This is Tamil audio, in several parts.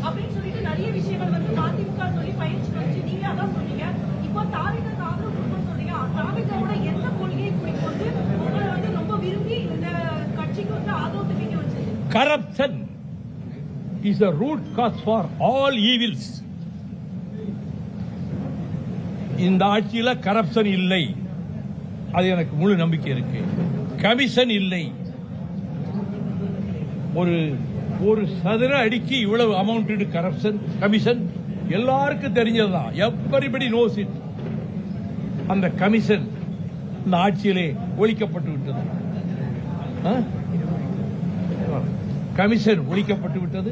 அப்படின்னு சொல்லிட்டு நிறைய விஷயங்கள் வந்து மதிமுக சொல்லி பயிற்சி வச்சு நீங்க அதான் சொன்னீங்க. இப்போ தாவேக்காவுக்கு ஆதரவு கொடுக்கணும்னு சொன்னீங்க. தாவேக்காவோட எந்த கொள்கையை குறிப்பிட்டு உங்களை வந்து ரொம்ப விரும்பி இந்த கட்சிக்கு வந்து ஆதரவு தெரிவிக்க வச்சது? Corruption is a root cause for all evils. இந்த ஆட்சியில கரப்ஷன் இல்லை, அது எனக்கு முழு நம்பிக்கை இருக்கு. கமிஷன் இல்லை, ஒரு சதுர அடிக்கு இவ்வளவு அமௌண்ட் கரப்ஷன் கமிஷன் எல்லாருக்கும் தெரிஞ்சதுதான். Everybody knows it. அந்த கமிஷன் இந்த ஆட்சியிலே ஒழிக்கப்பட்டு விட்டது. கமிஷன் ஒழிக்கப்பட்டு விட்டது.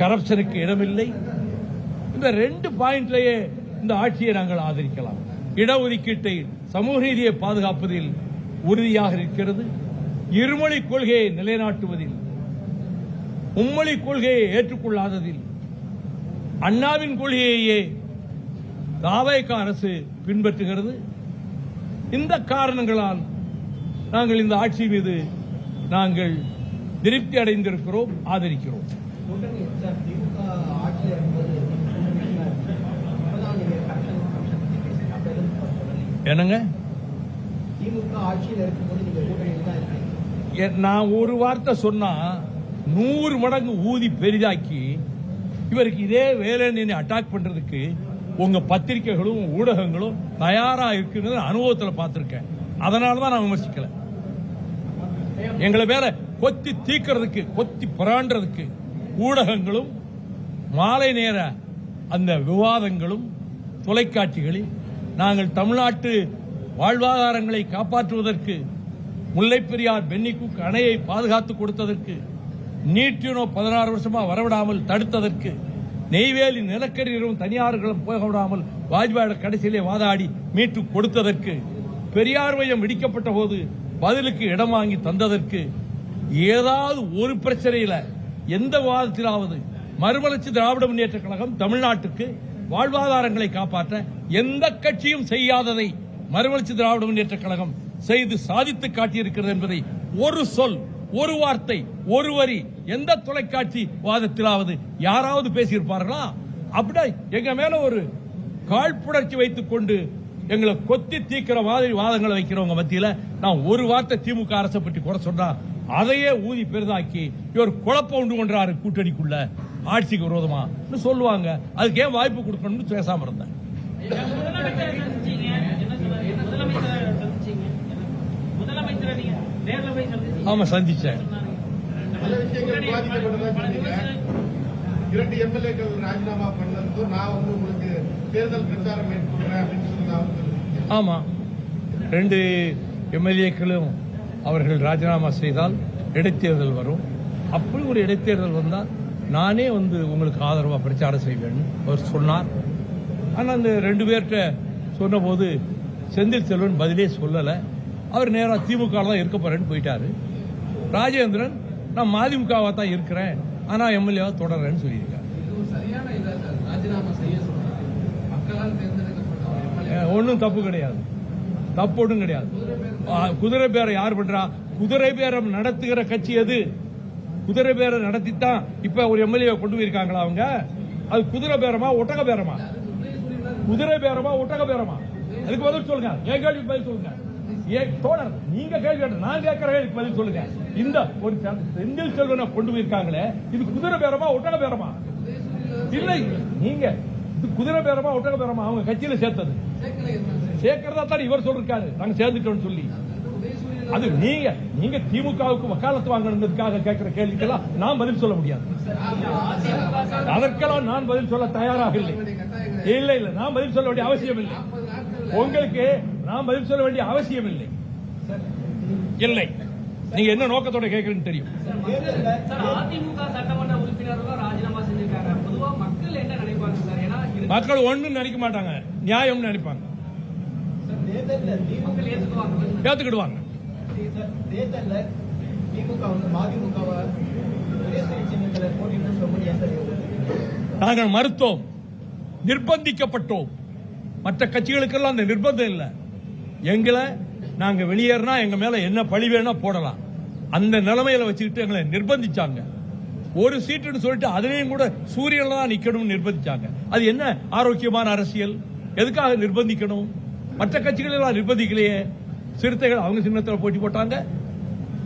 கரப்ஷனுக்கு இடமில்லை. இந்த 2 பாயிண்ட்லயே இந்த ஆட்சியை நாங்கள் ஆதரிக்கலாம். இடஒதுக்கீட்டை சமூக நீதியை பாதுகாப்பதில் உறுதியாக இருக்கிறது. இருமொழி கொள்கையை நிலைநாட்டுவதில், மும்மொழி கொள்கையை ஏற்றுக்கொள்ளாததில், அண்ணாவின் கொள்கையையே தாவேகா அரசு பின்பற்றுகிறது. இந்த காரணங்களால் நாங்கள் இந்த ஆட்சி மீது நாங்கள் திருப்தி அடைந்திருக்கிறோம், ஆதரிக்கிறோம். என்னங்க நான் ஒரு வார்த்தை சொன்னா 100 மடங்கு ஊதி பெரிதாக்கி இவருக்கு இதே வேலைன்னு அட்டாக் பண்றதுக்கு உங்க பத்திரிகைகளும் ஊடகங்களும் தயாரா இருக்குன்னு அனுபவத்தில் பார்த்திருக்கேன். அதனாலதான் நான் விமர்சிக்கல. எங்களை வேற கொத்தி தீக்கிறதுக்கு, கொத்தி புராண்டுறதுக்கு ஊடகங்களும் மாலை நேர அந்த விவாதங்களும் தொலைக்காட்சிகளில் நாங்கள் தமிழ்நாட்டு வாழ்வாதாரங்களை காப்பாற்றுவதற்கு, முல்லைப்பெரியார் பென்னிக்குக் அணையை பாதுகாத்துக் கொடுத்ததற்கு, நீட்டினோ 16 வருஷமா வரவிடாமல் தடுத்ததற்கு, நெய்வேலி நிலக்கரி தனியார்களும் போக விடாமல் வாஜ்பாயோட கடைசியிலே வாதாடி மீட்டு கொடுத்ததற்கு, பெரியார் மையம் இடிக்கப்பட்ட போது பதிலுக்கு இடம் வாங்கி தந்ததற்கு, ஏதாவது ஒரு பிரச்சனையில எந்த விவாதத்திலாவது மறுமலர்ச்சி திராவிட முன்னேற்ற கழகம் தமிழ்நாட்டுக்கு வாழ்வாதாரங்களை காப்பாற்ற எந்த கட்சியும் செய்யாததை மறுமலர்ச்சி திராவிட முன்னேற்ற கழகம் செய்து சாதித்து காட்டியிருக்கிறது என்பதை ஒரு சொல், ஒரு வார்த்தை, ஒரு வரி எந்த தொலைக்காட்சி வாதத்திலாவது யாராவது பேசியிருப்பார்களா? அப்படியே எங்க மேல ஒரு காழ்ப்புணர்ச்சி வைத்துக் கொண்டு எங்களை கொத்தி தீக்கிற மாதிரி வாதங்களை வைக்கிறவங்க மத்தியில நான் ஒரு வார்த்தை திமுக அரசை பற்றி குறை சொன்னா அதையே ஊதி பெரிதாக்கி இவர் குழப்பம் உண்டு பண்றாரு கூட்டணிக்குள்ள ஆட்சிக்கு விரோதமா சொல்லுவாங்க. அதுக்கு ஏன் வாய்ப்பு கொடுக்கணும்னு பேசாம இருந்தேன். ஆமா, சந்திச்சேன். 2 எம்எல்ஏக்கள் ராஜினாமா பண்ணது நான் உங்களுக்கு தேர்தல் பிரச்சாரம் மேற்கொள்றேன் அப்படின்னு சொன்னாங்க. ஆமா, 2 எம்எல்ஏக்களும் அவர்கள் ராஜினாமா செய்தால் இடைத்தேர்தல் வரும். அப்படி ஒரு இடைத்தேர்தல் வந்தால் நானே உங்களுக்கு ஆதரவா பிரச்சாரம் செய்வேன் அவர் சொன்னார். ஆனா அந்த 2 பேர்கிட்ட சொன்ன போது செந்தில் செல்வன் பதிலே சொல்லல. அவர் நேரா திமுக தான் இருக்க போறேன்னு போயிட்டாரு. ராஜேந்திரன் நான் மதிமுகவா தான் இருக்கிறேன், ஆனா எம்எல்ஏவா தொடர்றேன்னு சொல்லியிருக்காரு. ஒன்னும் தப்பு கிடையாது, தப்பு ஒன்றும் கிடையாது. குதிரை பேரம் யார் பண்றா? குதிரை பேரம் நடத்துகிற கட்சி எது? குதிரை பேரம் நடத்தித்தான் இப்ப ஒரு எம்எல்ஏ கொண்டு போயிருக்காங்களா அவங்க? அது குதிரை பேரமா ஒட்டக பேரமா? குதிரை பேரமா ஒட்டக பேரமா? அதுக்கு பதில் சொல்லுங்க. என் கேள்விக்கு பதில் சொல்லுங்க. தோழர், நீங்க கேள்வி கேட்ட நான் கேட்கிற கேள்விக்கு பதில் சொல்லுங்க. இந்த ஒரு செந்தில் செல்வனை கொண்டு போயிருக்காங்களே, இது குதிரை பேரமா ஒட்டக பேரமா? இல்லை, நீங்க இது குதிரை பேரமா ஒட்டக பேரமா? அவங்க கட்சியில சேர்த்தது சேர்க்கிறதா தான் இவர் சொல்றாரு நாங்க சேர்ந்துட்டோம்னு சொல்லி. அது நீங்க திமுகவுக்கு வக்காலத்து வாங்கணுங்கிறதுக்காக கேட்கிற கேள்விக்கெல்லாம் நான் பதில் சொல்ல முடியாது. அதற்கெல்லாம் நான் பதில் சொல்ல தயாராக இல்லை. இல்ல இல்ல, நான் பதில் சொல்ல வேண்டிய அவசியம் இல்லை. உங்களுக்கு நான் பதில் சொல்ல வேண்டிய அவசியம் இல்லை. இல்லை, நீங்க என்ன நோக்கத்தோட கேட்கறீங்கன்னு தெரியும். அதிமுக சட்டமன்ற உறுப்பினர்கள் ராஜினாமா செஞ்சிருக்காங்க. பொதுவா மக்கள் என்ன நினைப்பாங்க சார்? ஏன்னா மக்கள் ஒண்ணும் நினைக்க மாட்டாங்க, நியாயம் நினைப்பாங்க, ஏத்துக்கிடுவாங்க. நாங்கள் மறுத்தோம், நிர்பந்திக்கப்பட்டோம். மற்ற கட்சிகளுக்கெல்லாம் அந்த நிர்பந்தம் இல்லை. எங்களை நாங்க வெளியேறினா எங்க மேல என்ன பழி வேணா போடலாம், அந்த நிலைமையில வச்சுக்கிட்டு எங்களை நிர்பந்திச்சாங்க. ஒரு சீட்டுன்னு சொல்லிட்டு அதுலயும் கூட சூரியன்ல தான் நிக்கணும்னு நிர்பந்திச்சாங்க. அது என்ன ஆரோக்கியமான அரசியல்? எதுக்காக நிர்பந்திக்கணும்? மற்ற கட்சிகள் எல்லாம் நிர்பந்திக்கலையே. சிறுத்தைகள் அவங்க சின்னத்தில் போட்டி போட்டாங்க,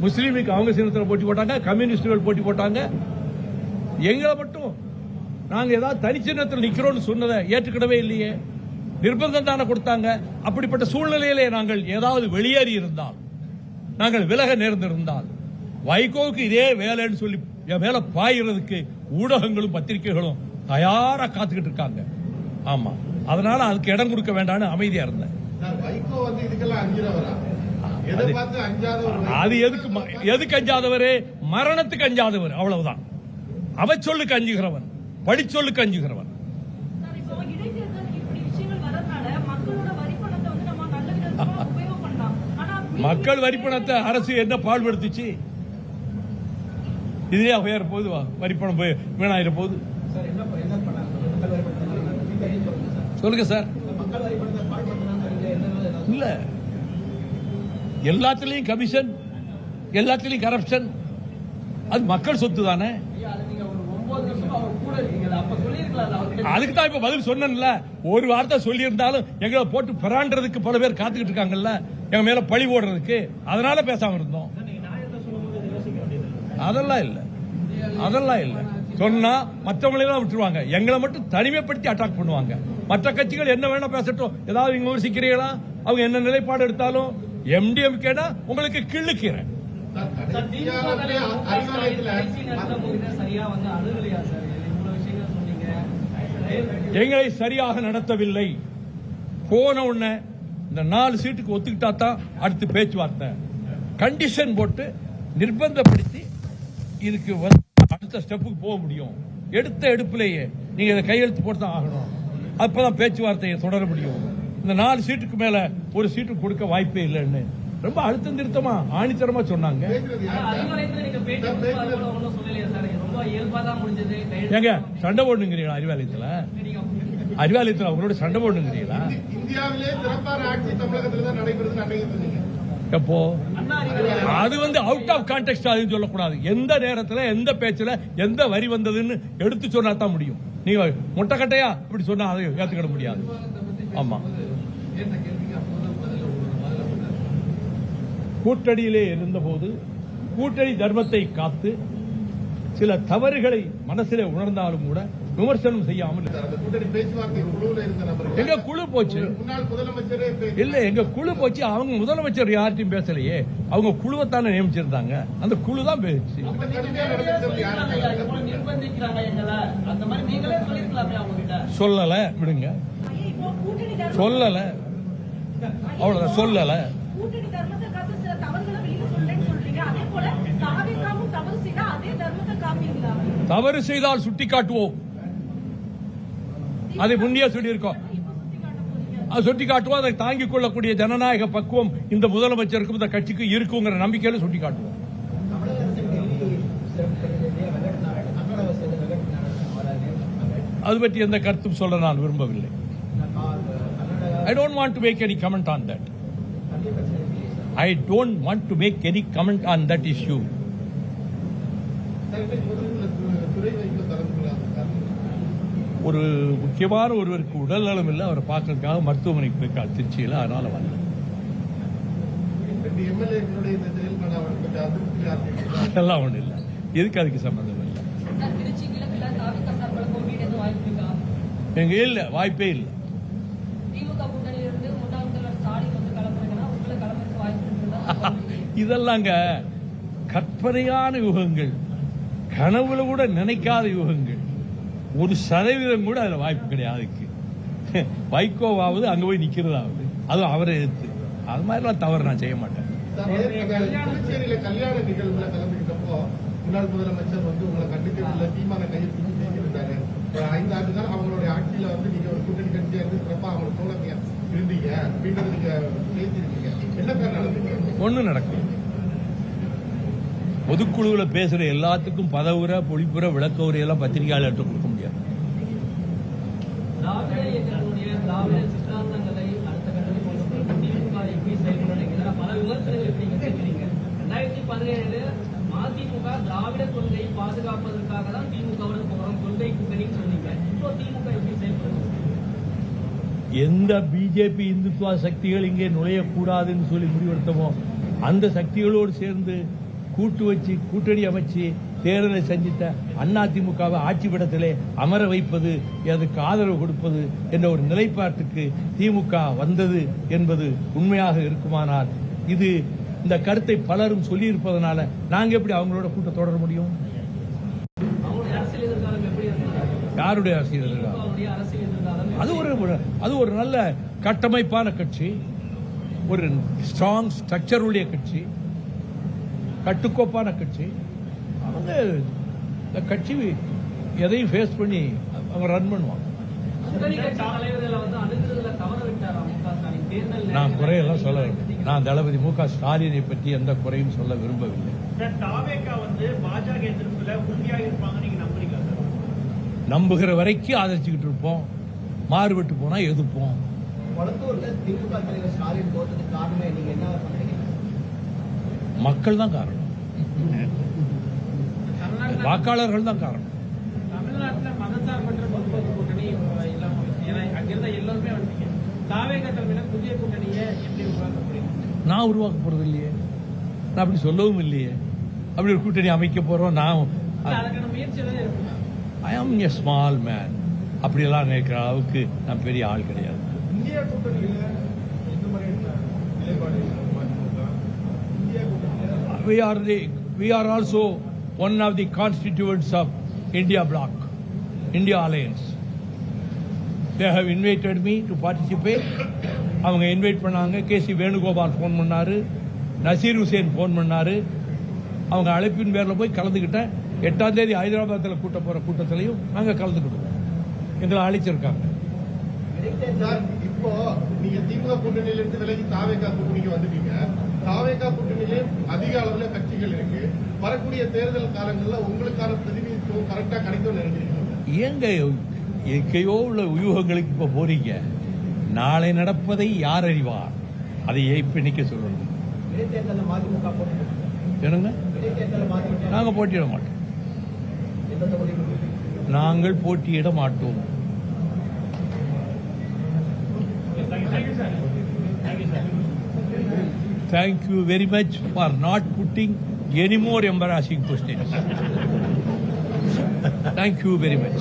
முஸ்லீமுக்கு அவங்க சின்னத்தில் போட்டி போட்டாங்க, கம்யூனிஸ்டுகள் போட்டி போட்டாங்க. எங்களை மட்டும் நாங்க ஏதாவது தனி சின்னத்தில் நிக்கிறோம்னு சொன்னதை ஏற்றுக்கிடவே இல்லையே. நிர்பந்தம் தானே கொடுத்தாங்க. அப்படிப்பட்ட சூழ்நிலையிலே நாங்கள் ஏதாவது வெளியேறி இருந்தால், நாங்கள் விலக நேர்ந்திருந்தால், வைகோவுக்கு இதே வேலைன்னு சொல்லி வேலை பாய்கிறதுக்கு ஊடகங்களும் பத்திரிகைகளும் தயாரா காத்துக்கிட்டு இருக்காங்க. ஆமா, அதனால அதுக்கு இடம் கொடுக்க வேண்டாம்னு அமைதியா இருந்தேன். வைகோ வந்து இதுக்கெல்லாம் அஞ்சுறவரா? எதை பார்த்து அஞ்சாதவர்? அது எதுக்கு அஞ்சாதவர்? மரணத்துக்கு அஞ்சாதவர், அவ்வளவுதான். அவச்சொல்லுக்கு அஞ்சுகிறவன், படிச்சொல்லுக்கு அஞ்சுகிறவன். சார், இப்போ இடைத்தேர்தல் இப்படி விஷயங்கள் வரதுனால மக்களோட வரி பணத்தை வந்து நம்ம நல்ல விதமா உபயோகம் பண்ணலாம். ஆனா மக்கள் வரி பணத்தை அரசு என்ன பாடுபடுத்துச்சு? இதுலயே உயர போகுது, வரிப்பணம் போய் வீணாயிர போகுது. சொல்லுங்க சார். இல்ல, எல்லாத்திலையும் கமிஷன், எல்லாத்திலையும் கரப்ஷன். அது மக்கள் சொத்து தானே. அதுக்கு தான் இப்ப பதில் சொன்னேன்ல. ஒரு வார்த்தை சொல்லி இருந்தாலும் எங்களை போட்டு பிராண்டதுக்கு பல பேர் காத்துக்கிட்டு இருக்காங்கல்ல, எங்க மேல பழி போடுறதுக்கு. அதனால பேசாம இருந்தோம். அதெல்லாம் இல்ல, அதெல்லாம் இல்ல. சொன்னா மற்றவங்களெல்லாம் விட்டுருவாங்க, எங்களை மட்டும் தனிமைப்படுத்தி அட்டாக் பண்ணுவாங்க. மற்ற கட்சிகள் என்ன வேணா பேசட்டும், ஏதாவது நீங்க விமர்சிக்கிறீங்களா? அவங்க என்ன நிலைப்பாடு எடுத்தாலும் எம்டிஎம்கேனா உங்களுக்கு கிள்ளுக்கிறேன். எங்களை சரியாக நடத்தவில்லை. போன உடனே இந்த 4 சீட்டுக்கு ஒத்துக்கிட்டா தான் அடுத்து பேச்சுவார்த்தை. கண்டிஷன் போட்டு நிர்பந்தப்படுத்தி இதுக்கு அடுத்த ஸ்டெப்புக்கு போக முடியும். எடுத்த எடுப்பிலேயே நீங்க இதை கையெழுத்து போட்டு தான் ஆகணும். அப்பதான் பேச்சுவார்த்தையை தொடர முடியும். இந்த 4 சீட்டுக்கு மேல ஒரு சீட்டு கொடுக்க வாய்ப்பே இல்லைன்னு ரொம்ப அழுத்தம் திருத்தமா ஆணித்தரமா சொன்னாங்க. ஏங்க சண்டை போடுங்கிறீங்களா? அறிவாலயத்துல அவங்களோட சண்டை போடுங்கிறீங்களா? இந்தியாவிலே சிறப்பான ஆட்சி தமிழகத்தில் தான் நடைபெறுது. எப்போ? அது வந்து அவுட் ஆஃப் கான்டெக்ஸ்ட் அதுன்னு சொல்லக்கூடாது. எந்த நேரத்தில் எந்த பேச்சுல எந்த வரி வந்ததுன்னு எடுத்து சொன்னா தான் முடியும். நீங்க முட்டைக்கட்டையா இப்படி சொன்னா அதை ஏத்துக்கிட முடியாது. ஆமா, கூட்டணியிலே இருந்தபோது கூட்டணி தர்மத்தை காத்து சில தவறுகளை மனசிலே உணர்ந்தாலும் கூட விமர்சனம் செய்யாமல் கூட்டணி பேச்சுவார்த்தை குழுவில் இருந்த நபர்கள் எங்க குழு போச்சு. முன்னாள் முதலமைச்சரே இல்ல, எங்க குழு போச்சு. அவங்க முதலமைச்சர் யார்ட்டையும் பேசலையே, அவங்க குழுவை தானே நியமிச்சிருந்தாங்க. அந்த குழு தான் பேச்சு. சொல்லல, விடுங்க. சொல்லல, அவ்வளவுதான். சொல்லல. கூட்டணி தர்மத்தை காத்து சில தவறுகளை வெளியில சொல்றேன்னு சொல்றீங்க. அதே போல தாவேகாவும் தவறு செய்தா அதே தர்மத்தை காப்பீங்களா? தவறு செய்தால் சுட்டி காட்டுவோம். அதை முன்னே சொல்லியிருக்கோம். அது சுட்டி காட்டுவோம். அதை தாங்கிக் கொள்ளக்கூடிய ஜனநாயக பக்குவம் இந்த முதலமைச்சருக்கும் இந்த கட்சிக்கு இருக்குங்கிற நம்பிக்கையில சுட்டி காட்டுவோம். அது பற்றி எந்த கருத்தும் சொல்ல நான் விரும்பவில்லை. I don't want to make any comment on that. I don't want to make any comment on that issue. ஒரு முக்கியமான ஒருவருக்கு உடல் நலம் இல்லை, அவரை பார்க்கறதுக்காக மருத்துவமனைக்கு போயிருக்கார் திருச்சியில். அதனால வந்தேன். அதெல்லாம் ஒண்ணு இல்லை. எதுக்கு அதுக்கு சம்பந்தம் இல்லை. எங்க இல்ல, வாய்ப்பே இல்லை. இதெல்லாங்க கற்பனையான யுகங்கள், கனவுல கூட நினைக்காத யுகங்கள். 1% கூட அதுல வாய்ப்பு கிடையாது. வைகோவாவது அங்க போய் நிக்கிறதாவது, அதுவும் அவரை எடுத்து அது மாதிரிலாம் தவறு நான் செய்ய மாட்டேன். புதுச்சேரியில கல்யாண நிகழ்வுல கலந்துக்கிட்டப்போ முன்னாள் முதலமைச்சர் வந்து உங்களை கண்டிக்கிறதுல தீமான கையில் செஞ்சிருந்தாரு. 5 ஆண்டு காலம் அவங்களுடைய ஆட்சியில வந்து நீங்க ஒரு கூட்டணி கட்சியா இருந்து சிறப்பா அவங்க தோழமையா இருந்தீங்க அப்படின்றது நீங்க பேசியிருக்கீங்க. என்ன பேர் நடந்தீங்க? ஒண்ணு நடக்கும். பொதுக்குழுவில் பேசுற எல்லாத்துக்கும் பதவுரை, பொழிப்புரை, விளக்கவுரை எல்லாம் பத்திரிகையாளர்கிட்ட கொடுக்க முடியாது. அதிமுக திராவிட கொள்கையை பாதுகாப்பதற்காக தான் திமுகவுடன் போறோம், கொள்கை கூட்டணின்னு சொன்னீங்க. இப்போ திமுக எப்படி செயல்படுது? எந்த பிஜேபி இந்துத்துவ சக்திகள் இங்கே நுழையக்கூடாதுன்னு சொல்லி முடிவெடுத்தமோ அந்த சக்திகளோடு சேர்ந்து கூட்டணி அமைச்சு தேர்தலை சந்தித்த அதிமுகவை ஆட்சிப்படத்திலே அமர வைப்பது, அதுக்கு ஆதரவு கொடுப்பது என்ற ஒரு நிலைப்பாட்டுக்கு திமுக வந்தது என்பது உண்மையாக இருக்குமானால் இது இந்த கருத்தை பலரும் சொல்லியிருப்பதனால நாங்க எப்படி அவங்களோட கூட்டம் தொடர முடியும்? அவங்களுடைய அரசியல் எதிர்காலம் எப்படி இருக்கு? யாருடைய அரசியல் எதிர்காலம்? அவருடைய அரசியல் எதிர்காலம் அது ஒரு நல்ல கட்டமைப்பான கட்சி, ஒரு ஸ்ட்ராங் ஸ்ட்ரக்சர் உடைய கட்சி, கட்டுக்கோப்பான கட்சி. அவங்க இந்த கட்சி எதையும் ஃபேஸ் பண்ணி அவங்க ரன் பண்ணுவாங்க. கூட்டணி கட்சி தலைவர்களை வந்து அணுகுறதுல தவற விட்டாரா முக ஸ்டாலின்? தேர்தல் நான் குறையெல்லாம் சொல்ல, நான் தளபதி மு.க. ஸ்டாலினை பற்றி எந்த குறையும் சொல்ல விரும்பவில்லை. தாவேகா வந்து பாஜக எதிர்ப்புல உறுதியாக இருப்பாங்க, நீங்க நம்புறீங்களா சார்? நம்புகிற வரைக்கும் ஆதரிச்சுக்கிட்டு இருப்போம், மாறுபட்டு போனா எதிர்ப்போம். கொளத்தூர்ல திமுக தலைவர் ஸ்டாலின் போறதுக்கு காரணமே நீங்க என்ன பண்றீங்க? மக்கள் தான் காரணம், வாக்காளர்கள் தான் காரணம். தமிழ்நாட்டில் மதசார்பற்ற பொதுப்பொது கூட்டணி இல்லாம இருக்கு. ஏன்னா அங்கிருந்த எல்லாருமே வந்துட்டீங்க. தாவேகா தலைமையில புதிய கூட்டணியை எப்படி உருவாக்க முடியும்? நான் உருவாக்க போறது இல்லையே, நான் அப்படி சொல்லவும் இல்லையே. அப்படி ஒரு கூட்டணி அமைக்க போறோம். அதுக்கான முயற்சி எல்லாம் இருக்கு. ஐ ஆம் எ ஸ்மால் மேன். அப்படியெல்லாம் நினைக்கிற அளவுக்கு நான் பெரிய ஆள் கிடையாது. இந்தியா கூட்டணியில எந்த மாதிரியான நிலைப்பாடு இந்தியா கூட்டணியில We are also one of the constituents of India bloc, India Alliance. They have invited me to participate. அவங்க இன்வைட் பண்ணாங்க. கேசி வேணுகோபால் ஃபோன் பண்ணாரு, நசீர் ஹுசேன் ஃபோன் பண்ணாரு. அவங்க அழைப்பின் பேரில் போய் கலந்துக்கிட்டேன். 8ஆம் தேதி ஹைதராபாத்தில் கூட்ட போற கூட்டத்திலையும் நாங்கள் கலந்துக்கிட்டோம். எங்களை அழைச்சிருக்காங்க. சார், இப்போ நீங்க திமுக கூட்டணியில இருந்து விலகி தாவேகா கூட்டணிக்கு வந்துட்டீங்க. தாவேகா கூட்டணியிலே அதிக அளவுல கட்சிகள் இருக்கு. வரக்கூடிய தேர்தல் காலங்கள்ல உங்களுக்கான பிரதிநிதித்துவம் கரெக்டா கிடைக்கும் நினைக்கிறீங்க? ஏங்க எங்கேயோ உள்ள வியூகங்களுக்கு இப்ப போறீங்க? நாளை நடப்பதை யார் அறிவார்? அதை இப்ப நிக்க சொல்லணும். இடைத்தேர்தலில் மதிமுக போட்டி என்னங்க? இடைத்தேர்தலில் மதிமுக நாங்க போட்டியிட மாட்டோம். எந்த தொகுதியில்? நாங்கள் போட்டியிட மாட்டோம். Thank you very much for not putting any more embarrassing questions. Thank you very much.